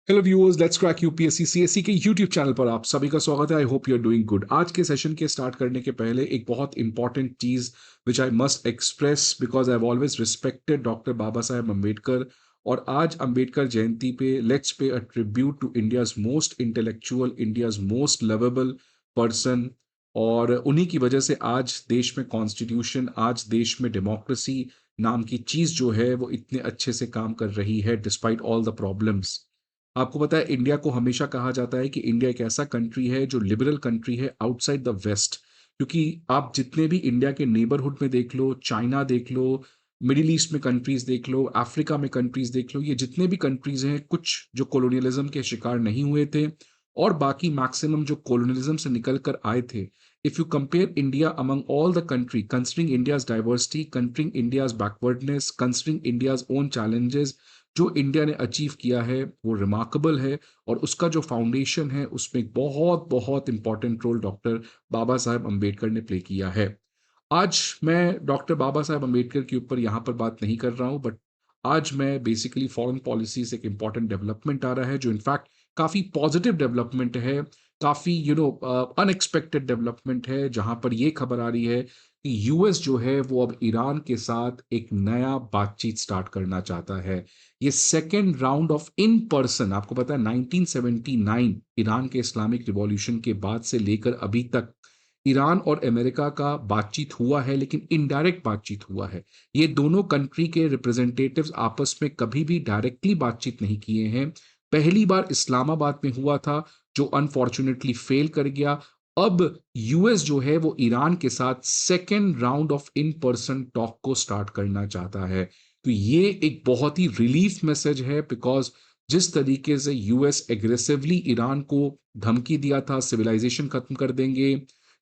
Hello viewers, let's crack UPSC CSC के YouTube channel पर आप सभी का स्वागत है। I hope you are doing good. आज के सेशन के स्टार्ट करने के पहले एक बहुत इंपॉर्टेंट चीज which I must express because I have always respected doctor Baba Saheb Ambedkar. और आज अम्बेडकर जयंती पे let's pay a tribute to India's most intellectual, India's most lovable person. और उन्हीं की वजह से आज देश में कॉन्स्टिट्यूशन, आज देश में डेमोक्रेसी नाम की चीज जो है वो इतने अच्छे से काम कर रही है डिस्पाइट ऑल द प्रॉब्लम्स। आपको पता है इंडिया को हमेशा कहा जाता है कि इंडिया एक ऐसा कंट्री है जो लिबरल कंट्री है आउटसाइड द वेस्ट। क्योंकि आप जितने भी इंडिया के नेबरहुड में देख लो, चाइना देख लो, मिडिल ईस्ट में कंट्रीज देख लो, अफ्रीका में कंट्रीज देख लो, ये जितने भी कंट्रीज हैं कुछ जो कॉलोनियलिज्म के शिकार नहीं हुए थे और बाकी मैक्सिमम जो कॉलोनियलिज्म से निकल कर आए थे। If you compare India among all the country, considering India's diversity, considering India's backwardness, considering India's own challenges, जो इंडिया ने अचीव किया है वो रिमार्केबल है। और उसका जो फाउंडेशन है उसमें एक बहुत बहुत important role doctor Baba Saheb Ambedkar ने प्ले किया है। आज मैं डॉक्टर बाबा साहेब अम्बेडकर के ऊपर यहाँ पर बात नहीं कर रहा हूँ, बट आज मैं बेसिकली फॉरेन पॉलिसी से एक इंपॉर्टेंट डेवलपमेंट आ रहा है जो इनफैक्ट काफ़ी पॉजिटिव डेवलपमेंट है, काफ़ी अनएक्सपेक्टेड डेवलपमेंट है, जहाँ पर ये खबर आ रही है कि यूएस जो है वो अब ईरान के साथ एक नया बातचीत स्टार्ट करना चाहता है। ये second round of in person, आपको पता है 1979 ईरान के इस्लामिक रिवॉल्यूशन के बाद से लेकर अभी तक ईरान और अमेरिका का बातचीत हुआ है, लेकिन इनडायरेक्ट बातचीत हुआ है। ये दोनों कंट्री के रिप्रेजेंटेटिव्स आपस में कभी भी डायरेक्टली बातचीत नहीं किए हैं। पहली बार इस्लामाबाद में हुआ था जो अनफॉर्चुनेटली फेल कर गया। अब यूएस जो है वो ईरान के साथ second round of in person talk को स्टार्ट करना चाहता है। तो ये एक बहुत ही रिलीफ मैसेज है बिकॉज जिस तरीके से यूएस एग्रेसिवली ईरान को धमकी दिया था सिविलाइजेशन खत्म कर देंगे,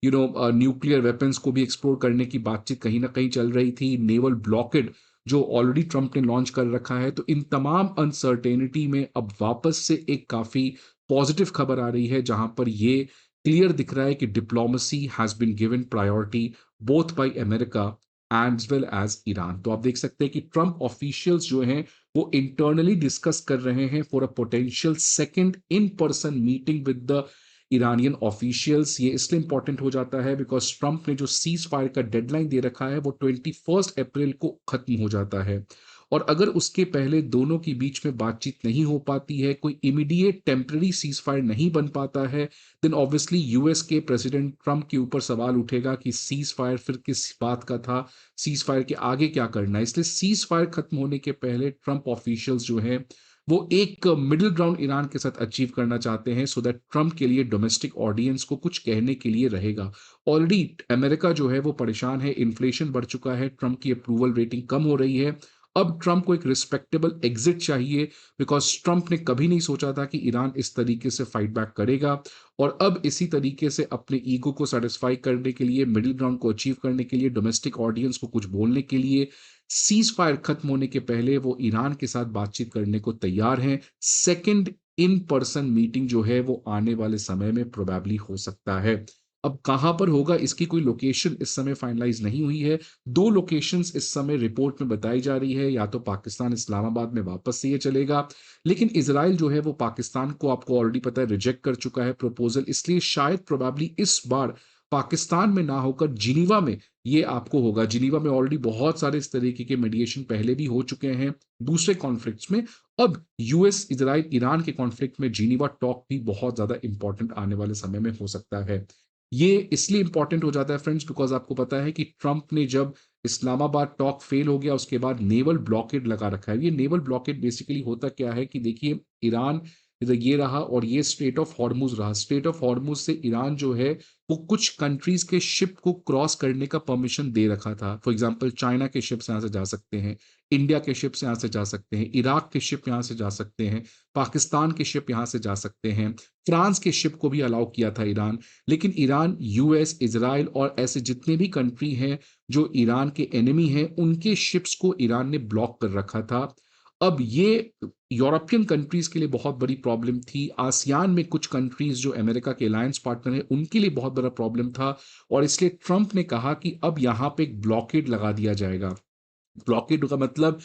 न्यूक्लियर वेपन्स को भी एक्सप्लोर करने की बातचीत कहीं ना कहीं चल रही थी, नेवल ब्लॉकेड जो ऑलरेडी ट्रंप ने लॉन्च कर रखा है, तो इन तमाम अनसर्टेनिटी में अब वापस से एक काफी पॉजिटिव खबर आ रही है जहां पर ये क्लियर दिख रहा है कि diplomacy has been given priority both by America as well as Iran. तो आप देख सकते हैं कि ट्रंप ऑफिशियल्स जो हैं वो इंटरनली डिस्कस कर रहे हैं for a potential second in person meeting with the Iranian officials. ये इसलिए इंपॉर्टेंट हो जाता है बिकॉज ट्रंप ने जो सीज फायर का डेडलाइन दे रखा है वो 21 अप्रैल को खत्म हो जाता है। और अगर उसके पहले दोनों के बीच में बातचीत नहीं हो पाती है, कोई इमीडिएट टेम्पररी सीज फायर नहीं बन पाता है, देन ऑब्वियसली यूएस के प्रेसिडेंट ट्रंप के ऊपर सवाल उठेगा कि सीज फायर फिर किस बात का था, सीज फायर के आगे क्या करना है। इसलिए सीज फायर खत्म होने के पहले ट्रंप ऑफिशियल्स जो हैं वो एक मिडिल ग्राउंड ईरान के साथ अचीव करना चाहते हैं सो दैट ट्रंप के लिए डोमेस्टिक ऑडियंस को कुछ कहने के लिए रहेगा। ऑलरेडी अमेरिका जो है वो परेशान है, इन्फ्लेशन बढ़ चुका है, ट्रंप की अप्रूवल रेटिंग कम हो रही है। अब ट्रंप को एक रिस्पेक्टेबल एग्जिट चाहिए बिकॉज ट्रंप ने कभी नहीं सोचा था कि ईरान इस तरीके से फाइट बैक करेगा। और अब इसी तरीके से अपने ईगो को सेटिस्फाई करने के लिए, मिडिल ग्राउंड को अचीव करने के लिए, डोमेस्टिक ऑडियंस को कुछ बोलने के लिए सीज फायर खत्म होने के पहले वो ईरान के साथ बातचीत करने को तैयार हैं। सेकंड इन पर्सन मीटिंग जो है वो आने वाले समय में प्रोबेबली हो सकता है। अब कहां पर होगा इसकी कोई लोकेशन इस समय फाइनलाइज नहीं हुई है। दो लोकेशंस इस समय रिपोर्ट में बताई जा रही है, या तो पाकिस्तान इस्लामाबाद में वापस से ये चलेगा, लेकिन इसराइल जो है वो पाकिस्तान को, आपको ऑलरेडी पता है, रिजेक्ट कर चुका है प्रपोजल। इसलिए शायद प्रोबेबली इस बार पाकिस्तान में ना होकर जिनीवा में ये आपको होगा। जिनीवा में ऑलरेडी बहुत सारे इस तरीके के मेडिएशन पहले भी हो चुके हैं दूसरे कॉन्फ्लिक्ट्स में। अब यूएस इजराइल ईरान के कॉन्फ्लिक्ट में जिनीवा टॉक भी बहुत ज्यादा इंपॉर्टेंट आने वाले समय में हो सकता है। ये इसलिए इंपॉर्टेंट हो जाता है फ्रेंड्स बिकॉज आपको पता है कि ट्रंप ने जब इस्लामाबाद टॉक फेल हो गया उसके बाद नेवल ब्लॉकेड लगा रखा है। ये नेवल ब्लॉकेड बेसिकली होता क्या है कि देखिए, ईरान ये रहा और ये स्ट्रेट ऑफ हॉर्मुज रहा। स्ट्रेट ऑफ हॉर्मुज से ईरान जो है वो कुछ कंट्रीज के शिप को क्रॉस करने का परमिशन दे रखा था। फॉर एग्जांपल चाइना के शिप्स यहाँ से जा सकते हैं, इंडिया के शिप्स यहाँ से जा सकते हैं, इराक के शिप यहाँ से जा सकते हैं, पाकिस्तान के शिप यहाँ से जा सकते हैं, फ्रांस के शिप को भी अलाउ किया था ईरान। लेकिन ईरान, यूएस, इजराइल और ऐसे जितने भी कंट्री हैं जो ईरान के एनिमी हैं उनके शिप्स को ईरान ने ब्लॉक कर रखा था। अब ये यूरोपियन कंट्रीज के लिए बहुत बड़ी प्रॉब्लम थी, आसियान में कुछ कंट्रीज जो अमेरिका के अलायंस पार्टनर है उनके लिए बहुत बड़ा प्रॉब्लम था। और इसलिए ट्रंप ने कहा कि अब यहां पे एक ब्लॉकेड लगा दिया जाएगा। ब्लॉकेड का मतलब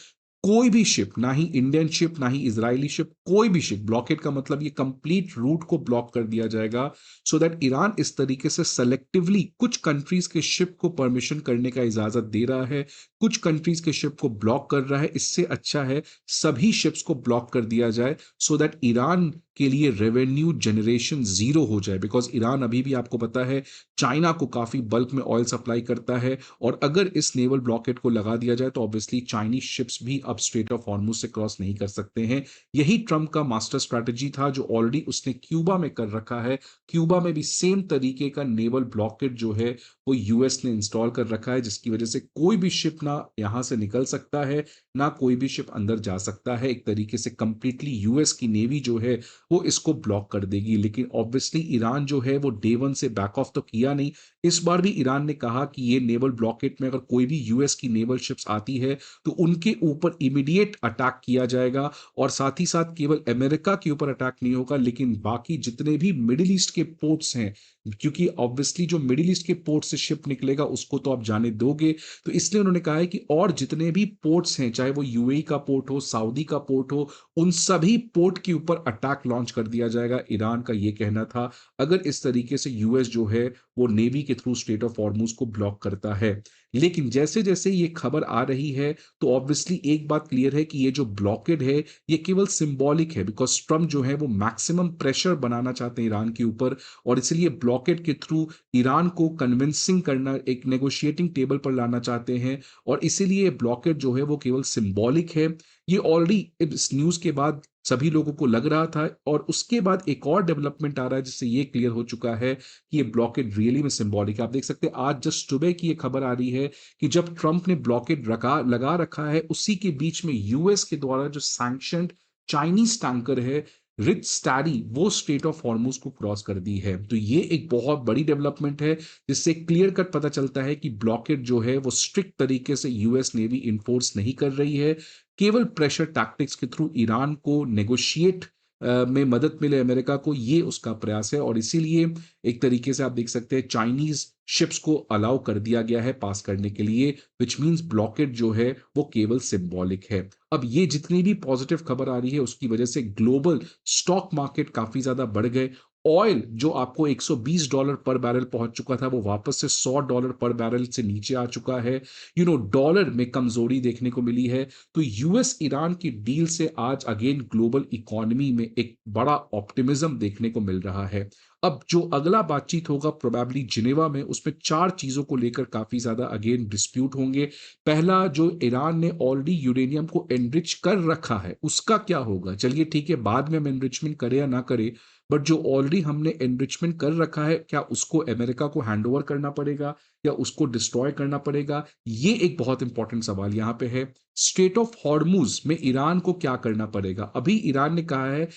कोई भी शिप, ना ही इंडियन शिप, ना ही इजरायली शिप, कोई भी शिप, ब्लॉकेड का मतलब ये कंप्लीट रूट को ब्लॉक कर दिया जाएगा, सो दैट ईरान इस तरीके से सेलेक्टिवली कुछ कंट्रीज के शिप को परमिशन करने का इजाजत दे रहा है, कुछ कंट्रीज के शिप को ब्लॉक कर रहा है। इससे अच्छा है सभी शिप्स को ब्लॉक कर दिया जाए, सो दैट ईरान के लिए रेवेन्यू जनरेशन जीरो हो जाए, बिकॉज ईरान अभी भी आपको पता है चाइना को काफी बल्क में ऑयल सप्लाई करता है, और अगर इस नेवल ब्लॉकेट को लगा दिया जाए तो ऑब्वियसली चाइनीज शिप्स भी अब स्ट्रेट ऑफ हॉर्मुज से क्रॉस नहीं कर सकते हैं। यही ट्रंप का मास्टर स्ट्रैटेजी था जो ऑलरेडी उसने क्यूबा में कर रखा है। क्यूबा में भी सेम तरीके का नेवल ब्लॉकेट जो है वो यूएस ने इंस्टॉल कर रखा है, जिसकी वजह से कोई भी शिप ना यहां से निकल सकता है, ना कोई भी शिप अंदर जा सकता है। एक तरीके से कंप्लीटली यूएस की नेवी जो है वो इसको ब्लॉक कर देगी। लेकिन ऑब्वियसली ईरान जो है वो डे वन से बैक ऑफ तो किया नहीं। इस बार भी ईरान ने कहा कि ये नेवल ब्लॉकेट में अगर कोई भी यूएस की नेवल शिप्स आती है तो उनके ऊपर इमीडिएट अटैक किया जाएगा, और साथ ही साथ केवल अमेरिका के ऊपर अटैक नहीं होगा लेकिन बाकी जितने भी मिडिल ईस्ट के पोर्ट्स हैं, क्योंकि ऑब्वियसली जो मिडिल ईस्ट के पोर्ट से शिप निकलेगा उसको तो आप जाने दोगे, तो इसलिए उन्होंने कहा है कि और जितने भी पोर्ट्स हैं, चाहे वो यूएई का पोर्ट हो, सऊदी का पोर्ट हो, उन सभी पोर्ट के ऊपर अटैक लॉन्च कर दिया जाएगा। ईरान का ये कहना था अगर इस तरीके से यूएस जो है वो नेवी के थ्रू स्ट्रेट ऑफ हॉर्मुज को ब्लॉक करता है। लेकिन जैसे जैसे ये खबर आ रही है तो ऑब्वियसली एक बात क्लियर है कि ये जो ब्लॉकेड है ये केवल सिंबॉलिक है, बिकॉज ट्रम्प जो है वो मैक्सिमम प्रेशर बनाना चाहते हैं ईरान के ऊपर, और इसलिए ब्लॉकेड के थ्रू ईरान को कन्विंसिंग करना, एक नेगोशिएटिंग टेबल पर लाना चाहते हैं, और इसीलिए ब्लॉकेड जो है वो केवल सिंबॉलिक है। ये ऑलरेडी इस न्यूज के बाद सभी लोगों को लग रहा था, और उसके बाद एक और डेवलपमेंट आ रहा है जिससे ये क्लियर हो चुका है कि ये ब्लॉकेड रियली में सिंबॉलिक है। आप देख सकते हैं आज जस्ट सुबह की ये खबर आ रही है कि जब ट्रंप ने ब्लॉकेड लगा रखा है, उसी के बीच में यूएस के द्वारा जो सैंक्शनड चाइनीज टैंकर है रिच स्टैडी, वो स्ट्रेट ऑफ हॉर्मुज को क्रॉस कर दी है। तो ये एक बहुत बड़ी डेवलपमेंट है जिससे क्लियर कट पता चलता है कि ब्लॉकेड जो है वो स्ट्रिक्ट तरीके से यूएस नेवी इन्फोर्स नहीं कर रही है, केवल प्रेशर टैक्टिक्स के थ्रू ईरान को नेगोशिएट में मदद मिले अमेरिका को, ये उसका प्रयास है। और इसीलिए एक तरीके से आप देख सकते हैं चाइनीज शिप्स को अलाउ कर दिया गया है पास करने के लिए, विच मींस ब्लॉकेड जो है वो केवल सिंबॉलिक है। अब ये जितनी भी पॉजिटिव खबर आ रही है उसकी वजह से ग्लोबल स्टॉक मार्केट काफी ज्यादा बढ़ गए। ऑयल जो आपको $120 पर बैरल पहुंच चुका था वो वापस से $100 पर बैरल से नीचे आ चुका है। डॉलर में कमजोरी देखने को मिली है। तो यूएस ईरान की डील से आज अगेन ग्लोबल इकोनॉमी में एक बड़ा ऑप्टिमिज्म देखने को मिल रहा है। अब जो अगला बातचीत होगा प्रोबेबली जिनेवा में, उसमें चार चीजों को लेकर काफी ज्यादा अगेन डिस्प्यूट होंगे। पहला, जो ईरान ने ऑलरेडी यूरेनियम को एनरिच कर रखा है उसका क्या होगा। चलिए ठीक है, बाद में हम एनरिचमेंट करें या ना करें, बट जो ऑलरेडी हमने एनरिचमेंट कर रखा है क्या उसको अमेरिका को हैंडओवर करना पड़ेगा या उसको डिस्ट्रॉय करना पड़ेगा, ये एक बहुत इंपॉर्टेंट सवाल यहां पे है। स्ट्रेट ऑफ हॉर्मुज में ईरान को क्या करना पड़ेगा। अभी ईरान ने कहा है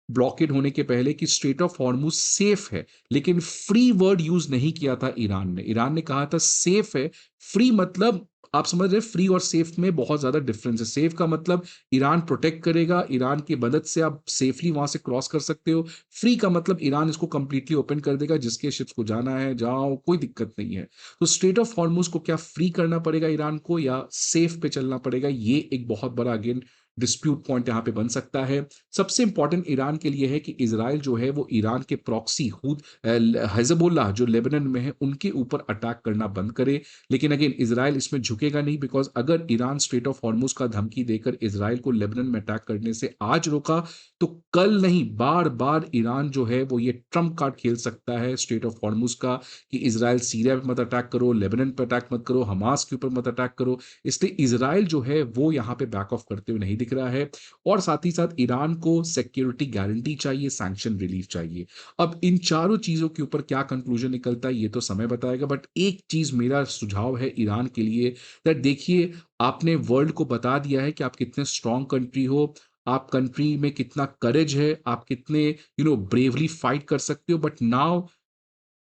ब्लॉकेड होने के पहले कि स्ट्रेट ऑफ हॉर्मुज सेफ है, लेकिन फ्री वर्ड यूज नहीं किया था ईरान ने कहा था सेफ है। फ्री मतलब आप समझ रहे, फ्री और सेफ में बहुत ज्यादा डिफरेंस है। सेफ का मतलब ईरान प्रोटेक्ट करेगा, ईरान की मदद से आप सेफली वहां से क्रॉस कर सकते हो। फ्री का मतलब ईरान इसको कंप्लीटली ओपन कर देगा, जिसके शिप्स को जाना है जाओ, कोई दिक्कत नहीं है। तो स्ट्रेट ऑफ हॉर्मुज को क्या फ्री करना पड़ेगा ईरान को या सेफ पे चलना पड़ेगा, ये एक बहुत बड़ा अगेन डिस्प्यूट पॉइंट यहां पे बन सकता है। सबसे इंपॉर्टेंट ईरान के लिए है कि इजराइल जो है वो ईरान के प्रॉक्सी हिजबुल्लाह जो लेबनान में है उनके ऊपर अटैक करना बंद करे। लेकिन अगेन इजराइल इसमें झुकेगा नहीं, बिकॉज अगर ईरान स्ट्रेट ऑफ हॉर्मुज का धमकी देकर इजराइल को लेबनान में अटैक करने से आज रोका तो कल नहीं बार बार ईरान जो है वो ये ट्रम्प कार्ड खेल सकता है स्ट्रेट ऑफ हॉर्मुज का, कि इजराइल सीरिया पे मत अटैक करो, लेबनान पे अटैक मत करो, हमास के ऊपर मत अटैक करो। इसलिए इजराइल जो है वो यहाँ पे बैक ऑफ करते हुए नहीं दिख रहा है। और साथ ही साथ ईरान को सिक्योरिटी गारंटी चाहिए, सैंक्शन रिलीफ चाहिए। अब इन चारों चीजों के ऊपर क्या कंक्लूजन निकलता है ये तो समय बताएगा, बट एक चीज मेरा सुझाव है ईरान के लिए, दैट देखिए आपने वर्ल्ड को बता दिया है कि आप कितने स्ट्रांग कंट्री हो, आप कंट्री में कितना करेज है, आप कितने ब्रेवली फाइट कर सकते हो, but now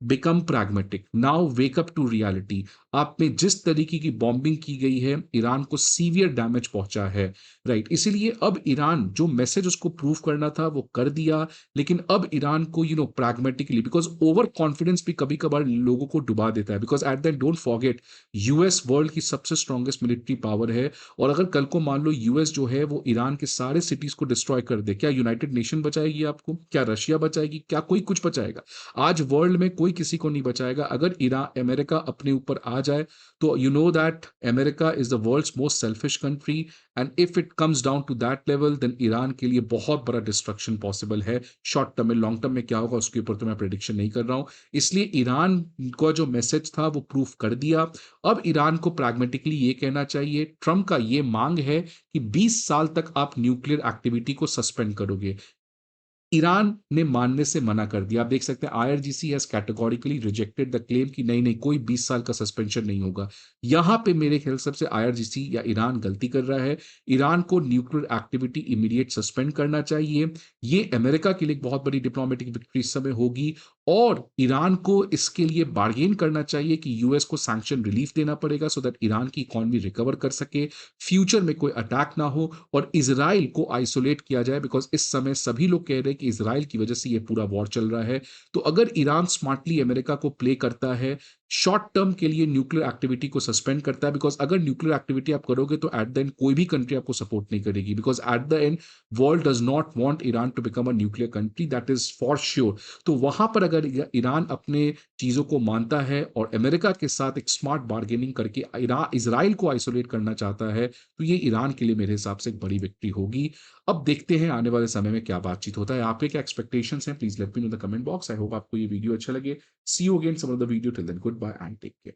become pragmatic, now wake up to reality. आप में जिस तरीके की बॉम्बिंग की गई है, ईरान को सीवियर डैमेज पहुंचा है, राइट? इसीलिए अब ईरान जो मैसेज उसको प्रूव करना था वो कर दिया, लेकिन अब ईरान को प्रैग्मेटिकली, बिकॉज ओवर कॉन्फिडेंस भी कभी कभार लोगों को डुबा देता है, because at that don't forget US world की सबसे स्ट्रॉन्गेस्ट मिलिट्री पावर है, और अगर कल को मान लो यूएस जो है वो ईरान के सारे सिटीज को डिस्ट्रॉय कर दे, क्या यूनाइटेड नेशन बचाएगी आपको? क्या रशिया बचाएगी? क्या कोई कुछ बचाएगा? आज वर्ल्ड में कोई किसी को नहीं बचाएगा। अगर ईरान अमेरिका अपने ऊपर आ जाए, तो you know that America is the world's most selfish country, and if it comes down to that level, then Iran के लिए बहुत बड़ा डिस्ट्रक्शन पॉसिबल है। शॉर्ट टर्म में, लॉन्ग टर्म में क्या होगा उसके ऊपर तो मैं प्रेडिक्शन नहीं कर रहा हूं। इसलिए ईरान का जो मैसेज था वो प्रूफ कर दिया। अब ईरान को प्रैग्मेटिकली ये कहना चाहिए, ट्रम्प का ये मांग है कि 20 साल तक आप न्यूक्लियर एक्टिविटी को सस्पेंड करोगे। ईरान ने मानने से मना कर दिया। आप देख सकते हैं IRGC has categorically rejected the claim कि नहीं नहीं, कोई 20 साल का सस्पेंशन नहीं होगा। यहां पे मेरे ख्याल सबसे आईआरजीसी या ईरान गलती कर रहा है। ईरान को न्यूक्लियर एक्टिविटी इमीडिएट सस्पेंड करना चाहिए। ये अमेरिका के लिए एक बहुत बड़ी डिप्लोमेटिक विक्ट्री इस समय होगी, और ईरान को इसके लिए बार्गेन करना चाहिए कि यूएस को सैंक्शन रिलीफ देना पड़ेगा, सो दैट ईरान की इकोनॉमी रिकवर कर सके, फ्यूचर में कोई अटैक ना हो, और इसराइल को आइसोलेट किया जाए, बिकॉज इस समय सभी लोग कह रहे हैं कि इसराइल की वजह से ये पूरा वॉर चल रहा है। तो अगर ईरान स्मार्टली अमेरिका को प्ले करता है, शॉर्ट टर्म के लिए न्यूक्लियर एक्टिविटी को सस्पेंड करता है, बिकॉज अगर न्यूक्लियर एक्टिविटी आप करोगे तो एट द एंड कोई भी कंट्री आपको सपोर्ट नहीं करेगी, because at the end world does not want Iran to become a nuclear country, that is for sure. तो वहां पर अगर ईरान अपने चीजों को मानता है और अमेरिका के साथ एक स्मार्ट बार्गेनिंग करके इसराइल को आइसोलेट करना चाहता है, तो ये ईरान के लिए मेरे हिसाब से एक बड़ी विक्ट्री होगी। अब देखते हैं आने वाले समय में क्या बातचीत होता है। आपके क्या एक्सपेक्टेशंस हैं? Please let me know the comment box. I hope आपको ये वीडियो अच्छा लगे। See you again some of the video. Till then, goodbye and take care.